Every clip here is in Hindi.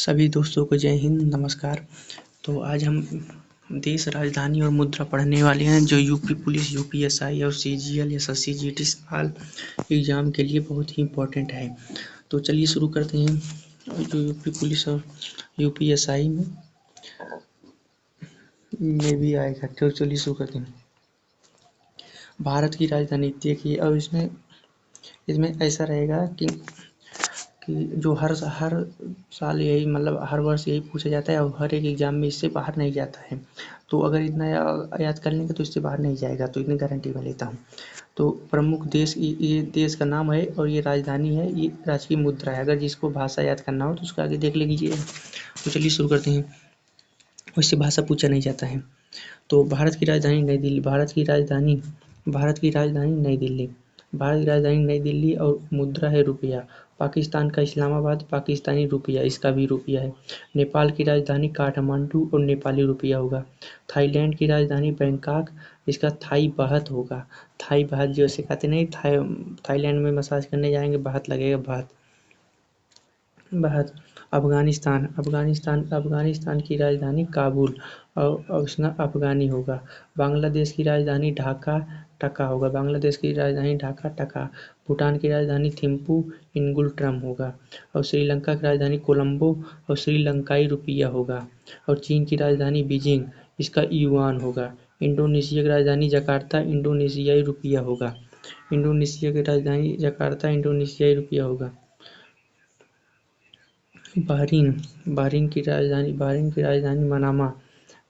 सभी दोस्तों को जय हिंद, नमस्कार। तो आज हम देश, राजधानी और मुद्रा पढ़ने वाले हैं, जो यूपी पुलिस, यूपीएसआई और सीजीएल, एसएससी, जीडी साल एग्ज़ाम के लिए बहुत ही इम्पोर्टेंट है। तो चलिए शुरू करते हैं। जो यूपी पुलिस और यूपीएसआई में भी आएगा, तो चलिए शुरू करते हैं। भारत की राजधानी देखिए, और इसमें ऐसा रहेगा कि जो हर साल यही, मतलब हर वर्ष यही पूछा जाता है, और हर एक एग्ज़ाम में इससे बाहर नहीं जाता है। तो अगर इतना याद कर लेंगे तो इससे बाहर नहीं जाएगा, तो इतनी गारंटी मैं लेता हूँ। तो प्रमुख देश, ये देश का नाम है और ये राजधानी है, ये राज्य की मुद्रा है। अगर जिसको भाषा याद करना हो तो उसका आगे देख लीजिए। तो चलिए शुरू करते हैं। उससे भाषा पूछा नहीं जाता है। तो भारत की राजधानी नई दिल्ली। भारत की राजधानी नई दिल्ली। भारत की राजधानी नई दिल्ली और मुद्रा है रुपया। पाकिस्तान का इस्लामाबाद, पाकिस्तानी रुपया, इसका भी रुपया है। नेपाल की राजधानी काठमांडू और नेपाली रुपया होगा। थाईलैंड की राजधानी बैंकॉक, इसका थाई बाहत होगा। थाई बाहत जैसे कहते नहीं, थाईलैंड में मसाज करने जाएंगे, बाहत लगेगा, बाहत। अफगानिस्तान की राजधानी काबुल और उसका अफगानी होगा। बांग्लादेश की राजधानी ढाका, टका होगा। बांग्लादेश की राजधानी ढाका, टका। भूटान की राजधानी थिम्पू, इंगुलट्रम होगा। और श्रीलंका की राजधानी कोलंबो और श्रीलंकाई रुपया होगा। और चीन की राजधानी बीजिंग, इसका युआन होगा। इंडोनेशिया की राजधानी जकार्ता, इंडोनेशियाई रुपया होगा। इंडोनेशिया की राजधानी जकार्ता, इंडोनेशियाई रुपया होगा। बहरीन की राजधानी मनामा,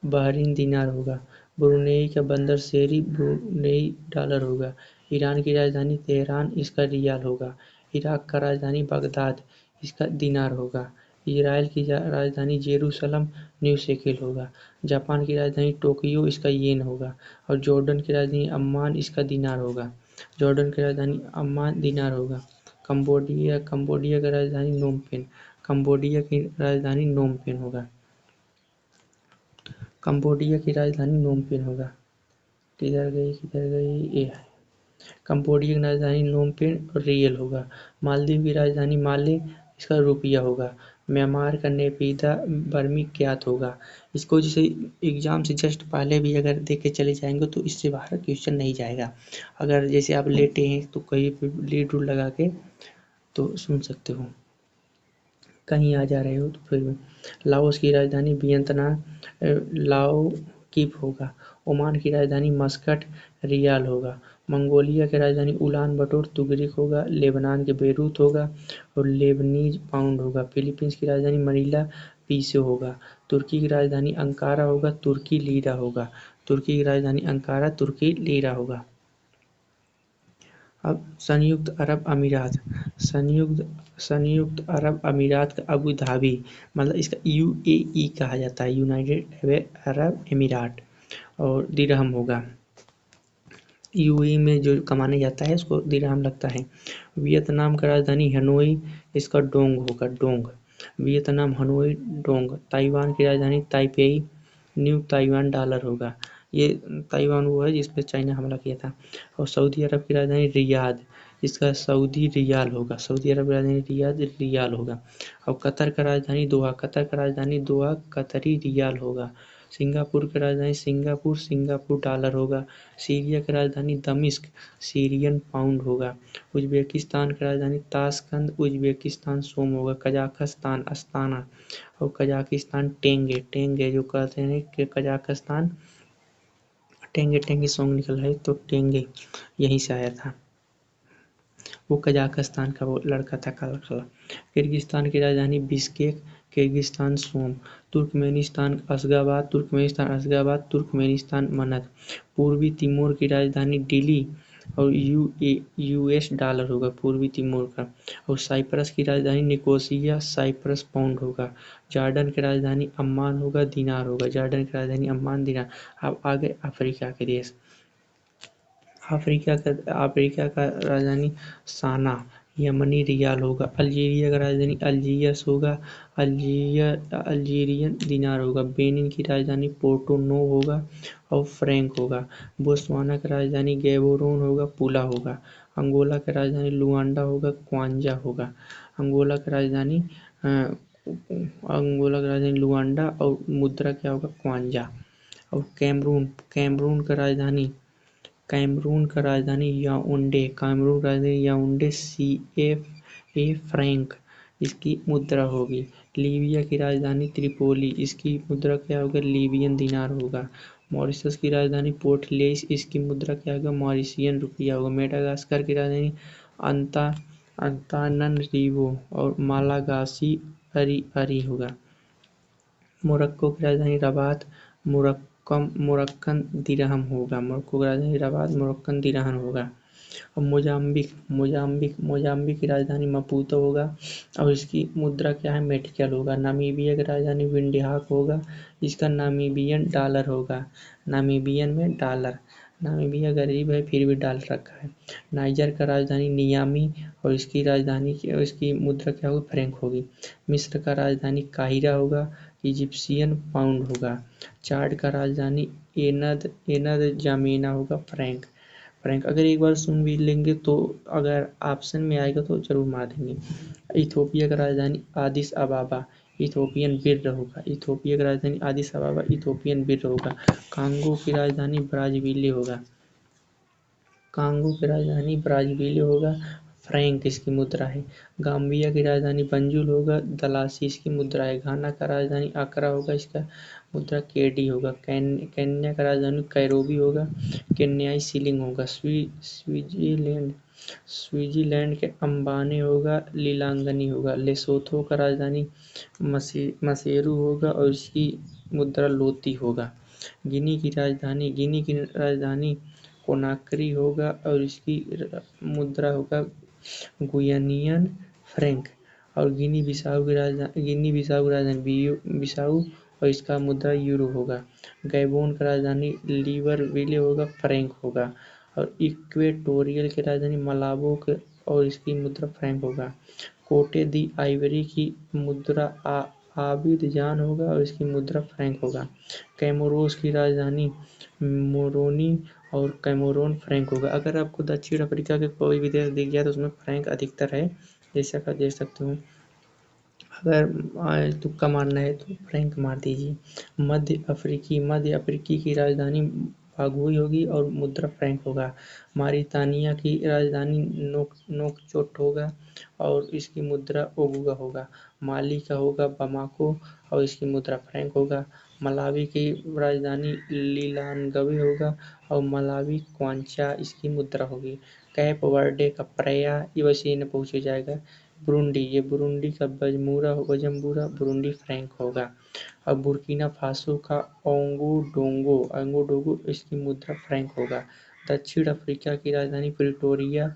बहरीन दिनार होगा। ब्रुनेई का बंदर सेरी, ब्रुनेई डॉलर होगा। ईरान की राजधानी तेहरान, इसका रियाल होगा। इराक का राजधानी बगदाद, इसका दिनार होगा। इजराइल की राजधानी जेरूसलम, न्यू शेकेल होगा। जापान की राजधानी टोक्यो, इसका येन होगा। और जॉर्डन की राजधानी अम्मान, इसका दिनार होगा। जॉर्डन की राजधानी अम्मान, दिनार होगा। कंबोडिया का राजधानी नोमपेन, कंबोडिया की राजधानी नोमपेन होगा। कंबोडिया की राजधानी नोमपेन होगा। किधर गई ये है। कंबोडिया की राजधानी नोमपेन और रियल होगा। मालदीव की राजधानी माले, इसका रुपया होगा। म्यांमार का नेपीदा बर्मी क्यात होगा। इसको जैसे एग्जाम से जस्ट पहले भी अगर देख के चले जाएंगे तो इससे बाहर क्वेश्चन नहीं जाएगा। अगर जैसे आप लेटे हैं तो कहीं पे लीड रूल लगा के तो सुन सकते हो, कहीं आ जा रहे हो तो फिर भी। लाओस की राजधानी वियतनाम, लाओ कीप होगा। ओमान की राजधानी मस्कट, रियाल होगा। मंगोलिया की राजधानी उलान बटोर, तुगरिक होगा। लेबनान के बेरूत होगा और लेबनीज पाउंड होगा। फिलीपींस की राजधानी मनीला, पीसो होगा। तुर्की की राजधानी अंकारा होगा, तुर्की लीरा होगा। तुर्की की राजधानी अंकारा, तुर्की लीरा होगा। अब संयुक्त अरब अमीरात का अबू धाबी, मतलब इसका यूएई कहा जाता है, यूनाइटेड अरब एमिराट, और दिरहम होगा। यूएई में जो कमाने जाता है उसको दिरहम लगता है। वियतनाम का राजधानी हनोई, इसका डोंग होगा, Dong. Vietnam, Hanoi, Dong. Taiwan की राजधानी ताइपेई, न्यू ताइवान डॉलर होगा। ये ताइवान वो है जिस पर चाइना हमला किया था। और सऊदी अरब की राजधानी रियाद, इसका सऊदी रियाल होगा। सऊदी अरब की राजधानी रियाद, रियाल होगा। और कतर का राजधानी दोहा, कतर का राजधानी दोहा, कतरी रियाल होगा। सिंगापुर की राजधानी सिंगापुर, सिंगापुर डॉलर होगा। सीरिया की राजधानी दमिश्क, सीरियन पाउंड होगा। उज्बेकिस्तान की राजधानी ताशकंद, उज्बेकिस्तान सोम होगा। कजाकिस्तान अस्ताना और कजाकिस्तान टेंगे, टेंगे जो कहते हैं कि कजाकिस्तान टेंगे टेंगे सॉन्ग निकल है, तो टेंगे यहीं से आया था। वो कजाकिस्तान का वो लड़का था, काला काला। किर्गिस्तान की राजधानी बिश्केक, किर्गिस्तान सोम। तुर्कमेनिस्तान अशगाबाद, तुर्कमेनिस्तान मन्नत। पूर्वी तिमोर की राजधानी डिली और यूएस डॉलर होगा पूर्वी तिमोर का। और साइप्रस की राजधानी निकोसिया, साइप्रस पाउंड होगा। जॉर्डन की राजधानी अम्मान होगा, दिनार होगा। जॉर्डन की राजधानी अम्मान, दिनार। अब आगे अफ्रीका के देश। अफ्रीका का राजधानी साना, यमनी रियाल होगा। अल्जीरिया का राजधानी अल्जियर्स होगा, अल्जीरियन दिनार होगा। बेनिन की राजधानी पोर्टो नो होगा और फ्रैंक होगा। बोत्सवाना का राजधानी गैबोरोन होगा, पुला होगा। अंगोला का राजधानी लुआंडा होगा, क्वांजा होगा। अंगोला का राजधानी अंगोला की राजधानी लुआंडा और मुद्रा क्या होगा क्वांजा। और कैमरून का राजधानी याओंडे CFA फ्रैंक इसकी मुद्रा होगी। लीबिया की राजधानी त्रिपोली, इसकी मुद्रा क्या होगा लीबियन दिनार होगा। मॉरिशस की राजधानी पोर्ट लुइस, इसकी मुद्रा क्या होगा मॉरिशियन रुपया होगा। मेडागास्कर की राजधानी अंताननरीवो और मालागासी अरी होगा। मोरक्को की राजधानी रबात, मोरक्कन दिरहम होगा। मोरक्को की राजधानी रबात, मोरक्कन दिरहम होगा। और मोजाम्बिक की राजधानी मपूतो होगा और इसकी मुद्रा क्या है मेटिकल होगा। नामीबिया की राजधानी विंडीहाक होगा, इसका नामीबियन डॉलर होगा। नामीबियन में डॉलर, नामीबिया गरीब है फिर भी डॉलर रखा है। नाइजर का राजधानी नियामी और इसकी मुद्रा क्या होगी फ्रैंक होगी। मिस्र का राजधानी काहिरा होगा, इजिप्शियन पाउंड होगा। चाड का राजधानी एनद जामेना होगा फ्रैंक। अगर एक बार सुन भी लेंगे तो अगर ऑप्शन में आएगा तो जरूर मार देंगे। इथोपिया का राजधानी आदिस अबाबा, इथोपियन बिर्र होगा। इथोपिया की राजधानी आदिस अबाबा, इथोपियन बिर्र होगा। कांगो की राजधानी ब्राज़ाविले होगा। कांगो की राजधानी ब्राज़ाविले होगा, फ्रैंक इसकी मुद्रा है। गाम्बिया की राजधानी बंजुल होगा, दलासी इसकी मुद्रा है। घाना का राजधानी अकरा होगा, इसका मुद्रा केडी होगा। केन्या का राजधानी कैरोबी होगा, केन्याई शिलिंग होगा। स्विट्जरलैंड के अम्बाने होगा, लीलांगनी होगा। लेसोथो का राजधानी मसेरू होगा और इसकी मुद्रा लोती होगा। गिनी की राजधानी कोनाक्री होगा और इसकी मुद्रा होगा गुयानियन फ्रैंक। और गिनी बिसाऊ की राजधानी बिसाऊ और इसका मुद्रा यूरो होगा। गैबोन का राजधानी लिब्रविले होगा, फ्रैंक होगा। और इक्वेटोरियल की राजधानी मलाबो और इसकी मुद्रा फ्रैंक होगा। कोटे दी आइवरी की मुद्रा आबिदजान होगा और इसकी मुद्रा फ्रैंक होगा। कैमोरोस की राजधानी मोरोनी और कैमरून फ्रैंक होगा। अगर आपको दक्षिण अफ्रीका के कोई भी देश दिख जाए तो उसमें फ्रैंक अधिकतर है, जैसा आप देख सकते हो। अगर तुक्का मारना है तो फ्रैंक मार दीजिए। मध्य अफ्रीकी की राजधानी बागुई होगी और मुद्रा फ्रैंक होगा। मारितानिया की राजधानी नोकचोट होगा और इसकी मुद्रा ओगुगा होगा। माली का होगा बमाको और इसकी मुद्रा फ्रैंक होगा। मलावी की राजधानी लिलानगवे होगा और मलावी क्वांचा इसकी मुद्रा होगी। कैप वर्डे का प्रया ये वैसे ही पूछा जाएगा। बुरुंडी का बजम्बुरा बुरुंडी फ्रैंक होगा। और बुर्किना फासो का ओंगोडोंगो इसकी मुद्रा फ्रैंक होगा। दक्षिण अफ्रीका की राजधानी प्रिटोरिया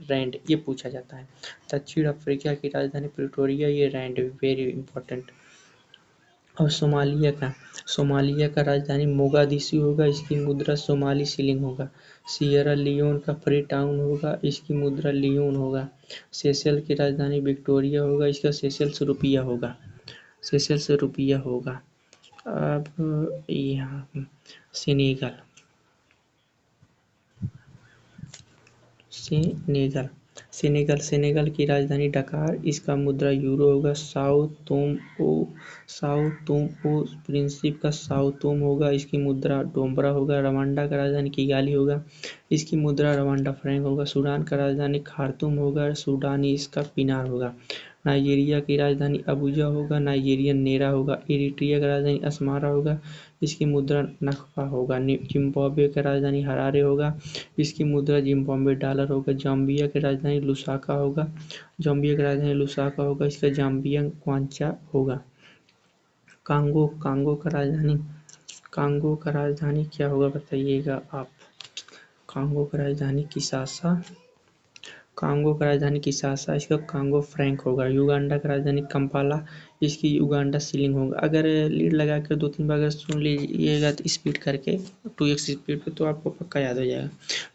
रैंड ये पूछा जाता है। दक्षिण अफ्रीका की राजधानी प्रिटोरिया ये रैंड वेरी इंपॉर्टेंट। और सोमालिया का राजधानी मोगादिशु होगा, इसकी मुद्रा सोमाली शिलिंग होगा। सियरा लियोन का फ्री टाउन होगा, इसकी मुद्रा लियोन होगा। सेशेल की राजधानी विक्टोरिया होगा, इसका सेशेल्स रुपया होगा। अब यहाँ सेनेगल की राजधानी डकार, इसका मुद्रा यूरो होगा। साओ तोम प्रिंसिप का साओ तोम होगा, इसकी मुद्रा डोम्बरा होगा। रवांडा का राजधानी किगाली होगा, इसकी मुद्रा रवांडा फ्रैंक होगा। सूडान का राजधानी खार्तूम होगा, सूडानी इसका पिनार होगा। नाइजीरिया की राजधानी अबुजा होगा, नाइजीरियन नेरा होगा। इरिट्रिया का राजधानी अस्मारा होगा, इसकी मुद्रा नखपा होगा। जिम्बाब्वे का राजधानी हरारे होगा, इसकी मुद्रा जिम्बाब्वे डॉलर होगा। जाम्बिया की राजधानी लुसाका होगा, इसका जाम्बियन क्वांचा होगा। कांगो का राजधानी क्या होगा बताइएगा आप। कांगो का राजधानी किसासा, इसका कांगो फ्रैंक होगा। युगांडा का राजधानी कंपाला, इसकी युगांडा शिलिंग होगा। अगर लीड लगा कर 2-3 बार अगर सुन लीजिएगा तो स्पीड करके 2x स्पीड पे तो आपको पक्का याद हो जाएगा।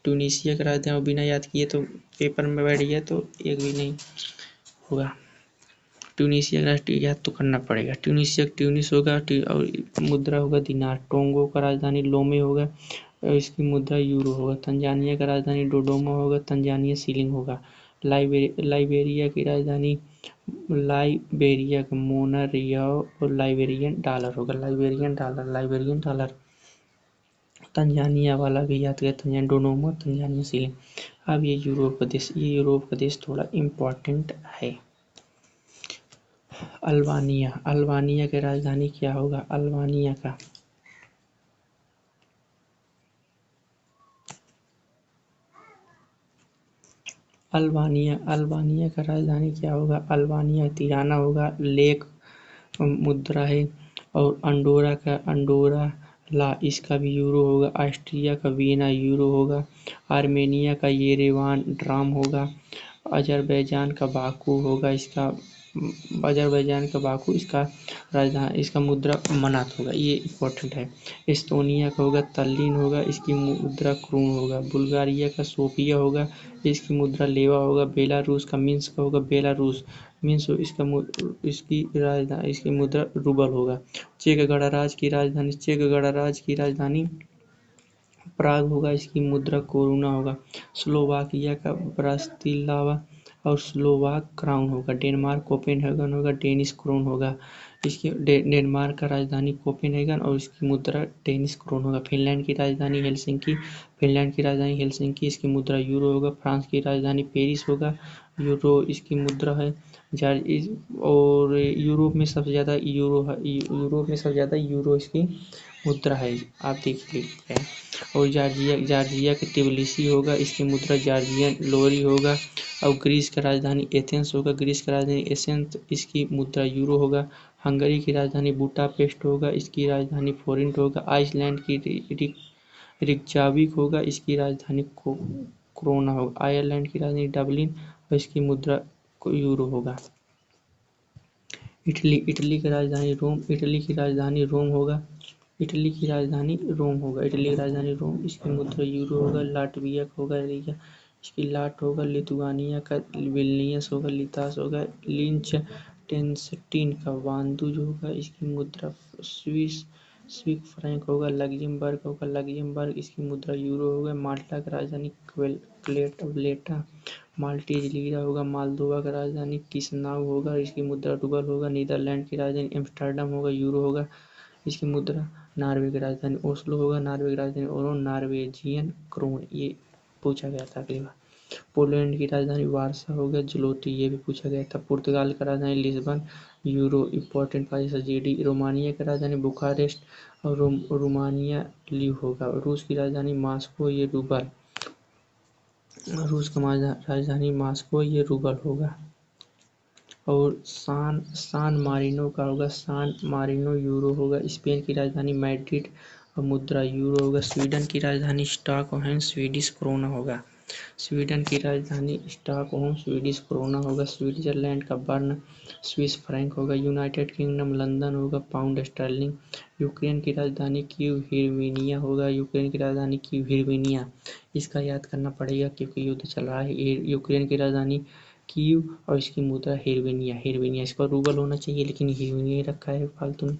ट्यूनीशिया का राजधानी बिना याद किए तो पेपर में बैठ गया तो एक भी नहीं होगा। ट्यूनीशिया का राष्ट्रीय याद तो करना पड़ेगा। ट्यूनिस होगा और मुद्रा होगा दिनार। टोंगो का राजधानी लोमे होगा और इसकी मुद्रा यूरो होगा। तंजानिया का राजधानी डोडोमा होगा, तंजानिया शिलिंग होगा। लाइबेरिया की राजधानी लाइबेरिया का मोनारियो और लाइबेरियन डॉलर होगा, लाइबेरियन डॉलर। तंजानिया वाला भी याद करें, तंजानिया डोनोमो तंजानिया सीलिंग। अब ये यूरोप का देश थोड़ा इम्पोर्टेंट है। अल्बानिया की राजधानी क्या होगा? अल्बानिया का राजधानी क्या होगा? अल्बानिया तिराना होगा, लेक मुद्रा है। और अंडोरा ला इसका भी यूरो होगा। ऑस्ट्रिया का वियना यूरो होगा। आर्मेनिया का येरेवान ड्राम होगा। अजरबैजान का बाकू होगा इसका राजधानी, इसका मुद्रा मनात होगा, ये इम्पोर्टेंट है। एस्तोनिया का होगा तल्लीन होगा, इसकी मुद्रा क्रून होगा। बुल्गारिया का सोफिया होगा, इसकी मुद्रा लेवा होगा। बेलारूस का मिन्स्क होगा, मिन्स्क इसकी मुद्रा रूबल होगा। चेक गणराज्य की राजधानी प्राग होगा, इसकी मुद्रा कोरोना होगा। स्लोवाकिया का ब्रातिस्लावा और स्लोवाक क्राउन होगा। डेनमार्क कोपेनहेगन होगा, डेनिश क्रोन होगा। डेनमार्क का राजधानी कोपेनहेगन और इसकी मुद्रा डेनिश क्रोन होगा। फिनलैंड की राजधानी हेलसिंकी, इसकी मुद्रा यूरो होगा। फ्रांस की राजधानी पेरिस होगा, यूरो इसकी मुद्रा है। और यूरोप में सबसे ज़्यादा यूरो इसकी मुद्रा है, आप देख लीजिए। और जॉर्जिया का तिबिलिसी होगा, इसकी मुद्रा जॉर्जियन लोरी होगा। और ग्रीस का राजधानी एथेंस होगा, इसकी मुद्रा यूरो होगा। हंगरी की राजधानी बुडापेस्ट होगा, इसकी राजधानी फोरिंट होगा। आइसलैंड की रिकजाविक होगा, इसकी राजधानी क्रोना होगा। आयरलैंड की राजधानी डबलिन और इसकी मुद्रा यूरो होगा। इटली की राजधानी रोम होगा। इसकी मुद्रा यूरो होगा। लाटविया का होगा रिया, इसकी लाट होगा। लिथुआनिया का विल्नियस होगा, लितास होगा। लिंचटेनस्टीन का वांदुज होगा, इसकी मुद्रा स्विस फ्रैंक होगा। लग्जमबर्ग इसकी मुद्रा यूरो होगा। माल्टा का राजधानी वलेटा, माल्टीज लीरा होगा। मालदोवा का राजधानी किसनाउ होगा, इसकी मुद्रा रूबल होगा। नीदरलैंड की राजधानी एम्स्टर्डम होगा, यूरो होगा, इसकी मुद्रा। नॉर्वे की राजधानी ओस्लो होगा, नॉर्वे की राजधानी ओरोन, नॉर्वेजियन क्रोन, ये पूछा गया था अगली बार। पोलैंड की राजधानी वारसा होगा, जलोटी, ये भी पूछा गया था। पुर्तगाल का राजधानी लिस्बन, यूरो इम्पोर्टेंट पाइसा जीडी। रोमानिया की राजधानी बुखारेस्ट और रोमानिया लीव होगा। रूस की राजधानी मॉस्को, ये रूबल, राजधानी मॉस्को, ये रूबल होगा। और सान मारिनो का होगा, सान मारिनो यूरो होगा। स्पेन की राजधानी मैड्रिड और मुद्रा यूरो होगा। स्वीडन की राजधानी स्टॉकहोम, स्वीडिश क्रोना होगा। स्विट्जरलैंड का बर्न, स्विस फ्रैंक होगा। यूनाइटेड किंगडम लंदन होगा, पाउंड स्टर्लिंग। यूक्रेन की राजधानी कीव हिरवेनिया होगा, इसका याद करना पड़ेगा क्योंकि युद्ध चल रहा है। यूक्रेन की राजधानी कीव और इसकी मुद्रा हिरवेनिया, इसका रूबल होना चाहिए लेकिन हिरवेनिया ही रखा है फालतू में।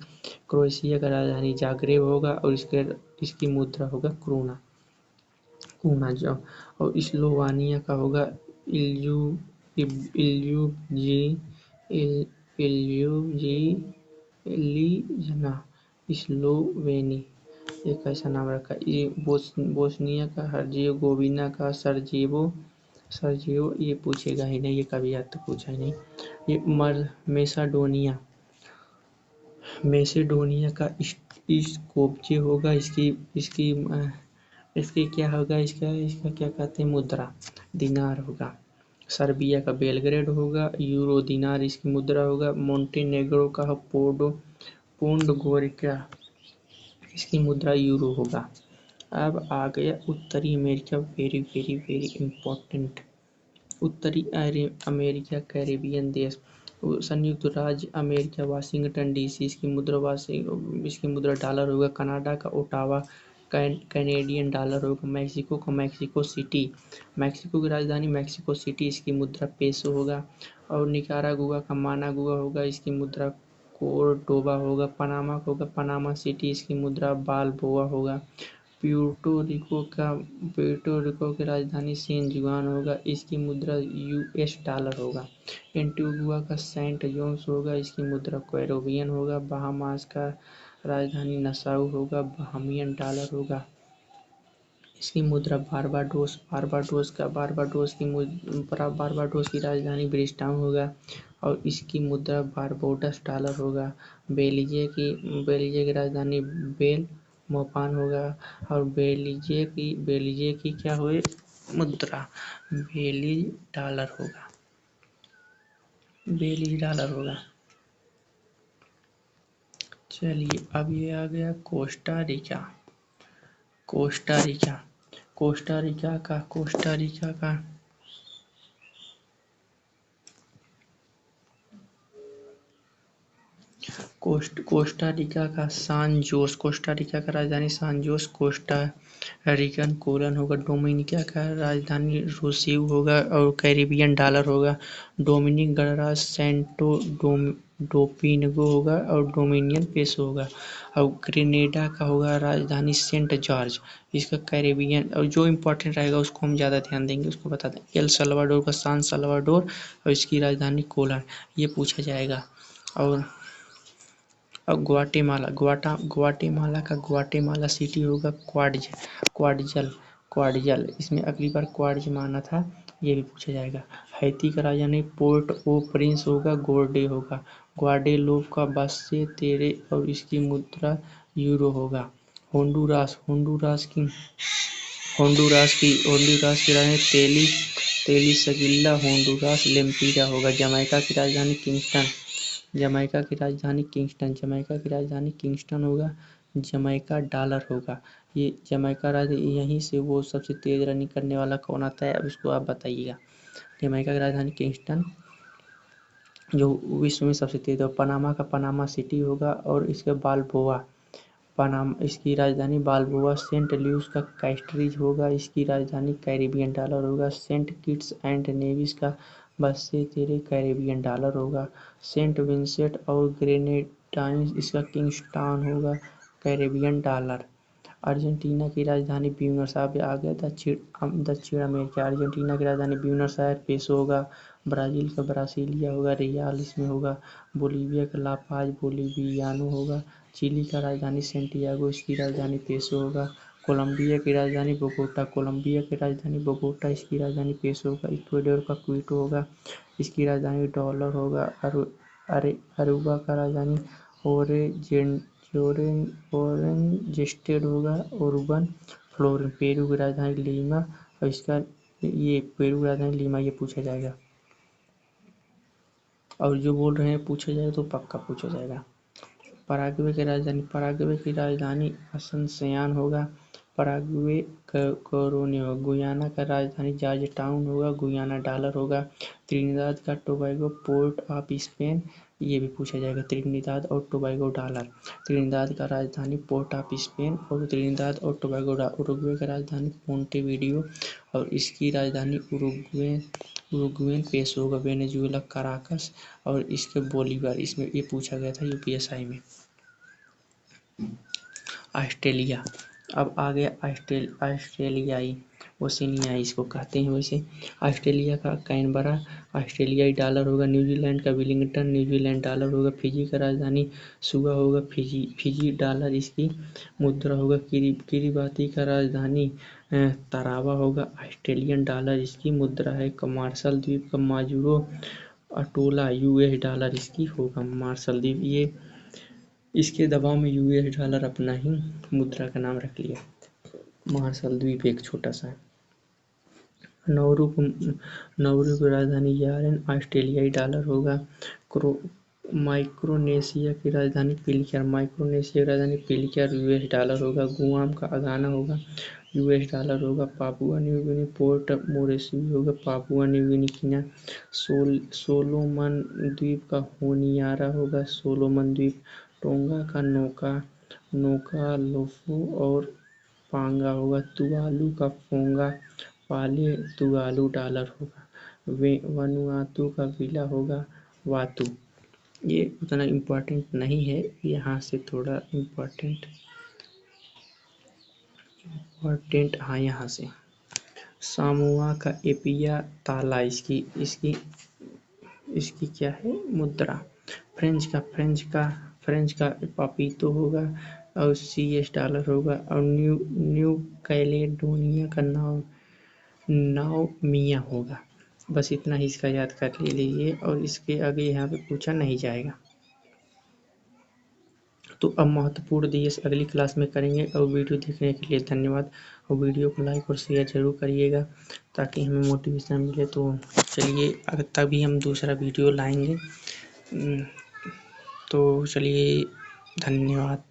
क्रोएशिया का राजधानी जाग्रेब होगा और इसकी मुद्रा होगा क्रोना। और स्लोवानिया का होगा इल्यूजिना। स्लोवेनी एक ऐसा नाम रखा है। ये बोस्निया का हर्जेगोविना का सरजेवो, ये पूछेगा ही नहीं, ये कभी याद तो पूछा ही नहीं। ये मैसेडोनिया का स्कोपजे होगा, इसकी क्या होगा, इसका क्या कहते हैं, मुद्रा दिनार होगा। सर्बिया का बेलग्रेड होगा, यूरो दिनार इसकी मुद्रा होगा। मोंटेनेग्रो का पोंडगोरिका, इसकी मुद्रा यूरो होगा। अब आ गया उत्तरी America, very very very important. उत्तरी अमेरिका कैरेबियन देश। संयुक्त राज्य अमेरिका वाशिंगटन डीसी, इसकी मुद्रा डॉलर होगा। कनाडा का ओटावा कैनेडियन डॉलर होगा। मैक्सिको का मैक्सिको की राजधानी मैक्सिको सिटी, इसकी मुद्रा पेसो होगा। और निकारागुआ का मानागुआ होगा, इसकी मुद्रा कोर्डोबा होगा। पनामा का होगा पनामा सिटी, इसकी मुद्रा बालबोआ होगा। प्यूर्टो रिको की राजधानी सैन जुआन होगा, इसकी मुद्रा यूएस डॉलर होगा। एंटीगुआ का सेंट जोन्स होगा, इसकी मुद्रा कैरिबियन होगा। बहामास का राजधानी नसाउ होगा, बहामियन डॉलर होगा, इसकी मुद्रा बारबाडोस की राजधानी ब्रिजटाउन होगा और इसकी मुद्रा बारबोडस डॉलर होगा। बेलीजे की राजधानी बेल मोपान होगा और बेलीजे की क्या हुई मुद्रा बेलीज डॉलर होगा। चलिए अब ये आ गया Costa Rica. Costa Rica Costa Rica का राजधानी सान जोस। कोस्टा रिकन कोलन होगा। डोमिनिका का राजधानी रोसेउ होगा और कैरिबियन डॉलर होगा। डोमिनिक गणराज्य सेंटो डोमिंगो होगा और डोमिनियन पेसो होगा। और ग्रेनेडा का होगा राजधानी सेंट जॉर्ज, इसका कैरिबियन। और जो इम्पोर्टेंट रहेगा उसको हम ज़्यादा ध्यान देंगे, उसको बता दें। एल सल्वाडोर का सान सल्वाडोर और इसकी राजधानी कोलन, ये पूछा जाएगा। और ग्वाटेमाला का ग्वाटेमाला सिटी होगा क्वाडजल, इसमें अगली बार क्वाडज में आना था, ये भी पूछा जाएगा। हैती का राजधानी पोर्ट ओ प्रिंस होगा, गोर्डे होगा। ग्वाडेलोप का बासे तेरे और इसकी मुद्रा यूरो होगा। होंडुरास की राजधानी तेलिसगिल्ला होंडुरास लेम्पिडा होगा। जमैका की राजधानी किंगस्टन होगा। जमैका डॉलर होगा। ये जमैका राज्य, यहीं से वो सबसे तेज रनिंग करने वाला कौन आता है, अब इसको आप बताइएगा। जमैका की राजधानी किंगस्टन, जो विश्व में सबसे तेज है। पनामा का पनामा सिटी होगा और इसके इसकी राजधानी बालबोआ। सेंट लुइस का कैस्टरीज होगा, इसकी राजधानी कैरिबियन डॉलर होगा। सेंट किट्स एंड नेविस का बसे तेरे कैरिबियन डॉलर होगा। सेंट विंसेंट और ग्रेनेडाइंस, इसका किंगस्टाउन होगा, कैरिबियन डॉलर। अर्जेंटीना की राजधानी ब्यूनस आ गया दक्षिण अमेरिका। अर्जेंटीना की राजधानी ब्यूनस आयर्स, पेसो होगा। ब्राज़ील का ब्रासिलिया होगा, रियाल इसमें होगा। बोलीविया का ला पाज बोलिवियानो होगा। चिली का राजधानी सेंटियागो, इसकी राजधानी पेसो होगा। कोलंबिया की राजधानी बोगोटा, इसकी राजधानी पेसो होगा। इक्वाडोर का क्विटो होगा, इसकी राजधानी डॉलर होगा। अरुबा का राजधानी ओरेंजेस्टेड होगा, ओरुबन फ्लोरिन। पेरू की राजधानी लीमा और इसका ये पूछा जाएगा। और जो बोल रहे हैं पूछा जाएगा तो पक्का पूछा जाएगा। पराग्वे की राजधानी असनसियान होगा। पराग्वे कोरोनी होगा। गुयाना का राजधानी जॉर्ज टाउन होगा, गुयाना डॉलर होगा। त्रिनिदाद का टोबैगो पोर्ट ऑफ स्पेन, ये भी पूछा जाएगा। त्रिनिदाद और टोबैगो डॉलर। त्रिनिदाद का राजधानी पोर्ट ऑफ स्पेन और त्रिनिदाद और टोबैगो डॉलर। उरुग्वे का राजधानी मोंटेवीडियो और इसकी राजधानी उरुग्वेन पेसो होगा। वेनेजुएला काराकस और इसके बोलीवार, इसमें ये पूछा गया था यूपीएसआई में। ऑस्ट्रेलिया, अब आ गया ऑस्ट्रेलियाई ओशिनियाई इसको कहते हैं। वैसे ऑस्ट्रेलिया का कैनबरा ऑस्ट्रेलियाई डॉलर होगा। न्यूजीलैंड का विलिंगटन न्यूजीलैंड डॉलर होगा। फिजी का राजधानी सुगा होगा, फिजी डॉलर इसकी मुद्रा होगा। किरिबाती का राजधानी तरावा होगा, ऑस्ट्रेलियन डॉलर इसकी मुद्रा है। मार्शल द्वीप का माजुरो अटोला, यूएस डॉलर इसकी होगा। मार्शल द्वीप, ये इसके दबाव में यूएस डॉलर अपना ही मुद्रा का नाम रख लिया। मार्शल द्वीप एक छोटा सा है। नौरू की राजधानी यारेन, ऑस्ट्रेलियाई डॉलर होगा। माइक्रोनेशिया की राजधानी पिलक्यार, यूएस डॉलर होगा। गुआम का अगाना होगा, यूएस डॉलर होगा। Papua New Guinea port Moresby होगा, पापुआ न्यू गिनी। सोलोमन द्वीप का होनियारा होगा, सोलोमन द्वीप। टोंगा का नोका लोफो और पांगा होगा। तुवालू का फोंगा पाले तुवालू डॉलर होगा। वनुआतू का विला होगा, वातू। ये उतना इम्पोर्टेंट नहीं है, यहाँ से थोड़ा इम्पोर्टेंट इम्पोर्टेंट, हाँ यहाँ से सामोआ का एपिया ताला, इसकी इसकी इसकी क्या है मुद्रा। फ्रेंच का पापीतो होगा और CS डॉलर होगा। और न्यू कैलेडोनिया का नाओमिया होगा। बस इतना ही इसका याद कर लीजिए और इसके आगे यहाँ पे पूछा नहीं जाएगा। तो अब महत्वपूर्ण देश अगली क्लास में करेंगे। और वीडियो देखने के लिए धन्यवाद। और वीडियो को लाइक और शेयर ज़रूर करिएगा ताकि हमें मोटिवेशन मिले। तो चलिए तभी हम दूसरा वीडियो लाएंगे। तो चलिए धन्यवाद।